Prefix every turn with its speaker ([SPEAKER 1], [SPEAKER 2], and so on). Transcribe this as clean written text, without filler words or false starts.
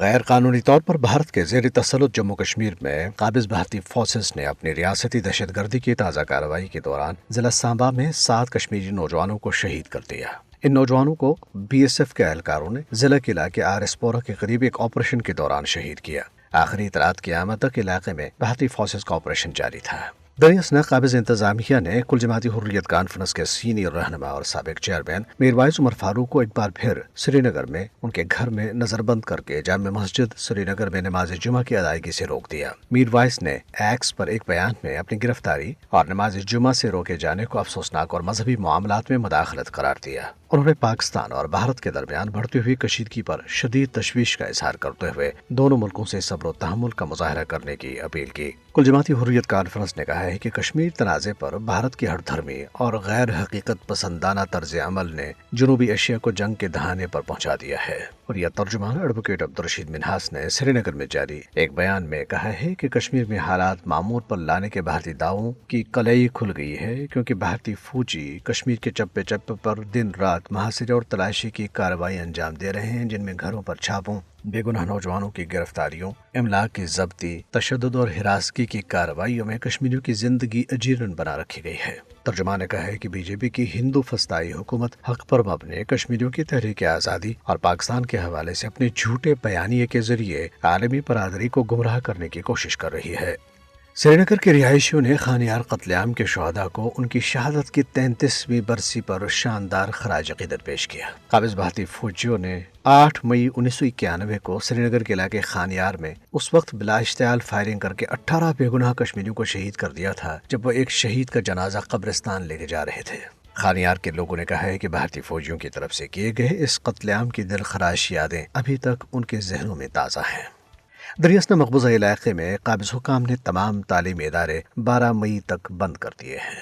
[SPEAKER 1] غیر قانونی طور پر بھارت کے زیر تسلط جموں کشمیر میں قابض بھارتی فورسز نے اپنی ریاستی دہشت گردی کی تازہ کارروائی کے دوران ضلع سانبا میں 7 کشمیری نوجوانوں کو شہید کر دیا۔ ان نوجوانوں کو بی ایس ایف کے اہلکاروں نے ضلع کے علاقے آر ایس پورہ کے قریب ایک آپریشن کے دوران شہید کیا۔ آخری اطلاعات کی آمد تک علاقے میں بھارتی فورسز کا آپریشن جاری تھا۔ دریاس نے قابض انتظامیہ نے کل جماعتی حریت کانفرنس کے سینئر رہنما اور سابق چیئرمین میروائز عمر فاروق کو ایک بار پھر سری نگر میں ان کے گھر میں نظر بند کر کے جامع مسجد سری نگر میں نماز جمعہ کی ادائیگی سے روک دیا۔ میروائز نے ایکس پر ایک بیان میں اپنی گرفتاری اور نماز جمعہ سے روکے جانے کو افسوسناک اور مذہبی معاملات میں مداخلت قرار دیا۔ انہوں نے پاکستان اور بھارت کے درمیان بڑھتی ہوئی کشیدگی پر شدید تشویش کا اظہار کرتے ہوئے دونوں ملکوں سے صبر و تحمل کا مظاہرہ کرنے کی اپیل کی۔ کل جماعتی حریت کانفرنس نے کہا ہے کہ کشمیر تنازع پر بھارت کی ہر دھرمی اور غیر حقیقت پسندانہ طرز عمل نے جنوبی ایشیا کو جنگ کے دہانے پر پہنچا دیا ہے، اور یہ ترجمان ایڈوکیٹ عبدالرشید منہاس نے سری نگر میں جاری ایک بیان میں کہا ہے کہ کشمیر میں حالات معمول پر لانے کے بھارتی دعووں کی کلئی کھل گئی ہے، کیونکہ بھارتی فوجی کشمیر کے چپے چپے پر دن رات محاصرے اور تلاشی کی کارروائی انجام دے رہے ہیں، جن میں گھروں پر چھاپوں، بے گناہ نوجوانوں کی گرفتاریوں، املاک کی ضبطی، تشدد اور ہراسگی کی کارروائیوں میں کشمیریوں کی زندگی اجیرن بنا رکھی گئی ہے۔ ترجمان نے کہا ہے کہ بی جے پی کی ہندو فسطائی حکومت حق پر مبنی کشمیریوں کی تحریک آزادی اور پاکستان کے حوالے سے اپنے جھوٹے بیانیے کے ذریعے عالمی برادری کو گمراہ کرنے کی کوشش کر رہی ہے۔ سری نگر کے رہائشیوں نے خانیار قتل عام کے شہداء کو ان کی شہادت کی 33ویں برسی پر شاندار خراج عقیدت پیش کیا۔ قابض بھارتی فوجیوں نے 8 مئی 1991 کو سری نگر کے علاقے خانیار میں اس وقت بلا اشتعال فائرنگ کر کے 18 بے گناہ کشمیریوں کو شہید کر دیا تھا جب وہ ایک شہید کا جنازہ قبرستان لے کے جا رہے تھے۔ خانیار کے لوگوں نے کہا ہے کہ بھارتی فوجیوں کی طرف سے کیے گئے اس قتل عام کی دلخراش یادیں ابھی تک ان کے ذہنوں میں تازہ ہیں۔ دریاس نے مقبوضہ علاقے میں قابض حکام نے تمام تعلیمی ادارے 12 مئی تک بند کر دیے ہیں۔